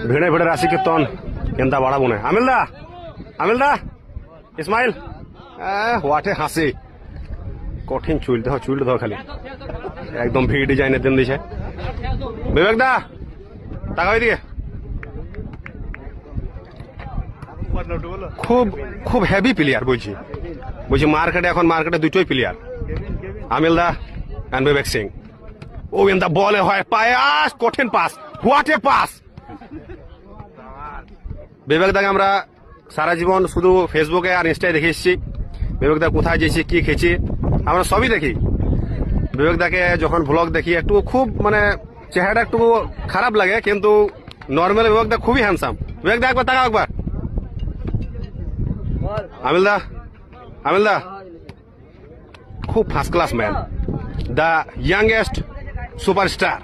ভিড়ে ভিড়ে রাশি কীর্তন কেনতা বাড়াবো না। আমিল দা ইসমাইল হোয়াটে হাসি কঠিন চুইল দাও খালি একদম ভি ডিজাইনের দিন দিছে। বিবেক দা টাকা ওই দিকে খুব খুব হেভি প্লেয়ার বলছি মার্কেটে দুটোই প্লেয়ার আমিল দা এন্ড বিবেক সিং। ও ইন দা বলে হয় পাস কঠিন pass what a pass. Vivek দাকে আমরা সারা জীবন শুধু ফেসবুকে আর ইনস্টায় দেখে এসেছি। বিবেক দা কোথায় যেছি কি খেয়েছি আমরা সবই দেখি। বিবেক দাকে যখন ভ্লগ দেখি একটু খুব মানে চেহারাটা একটু খারাপ লাগে কিন্তু নর্মাল বিবেক দা খুবই হ্যান্ডসাম। বিবেক দা একবার তাকাও একবার। আমিল দা খুব first class man, the youngest superstar.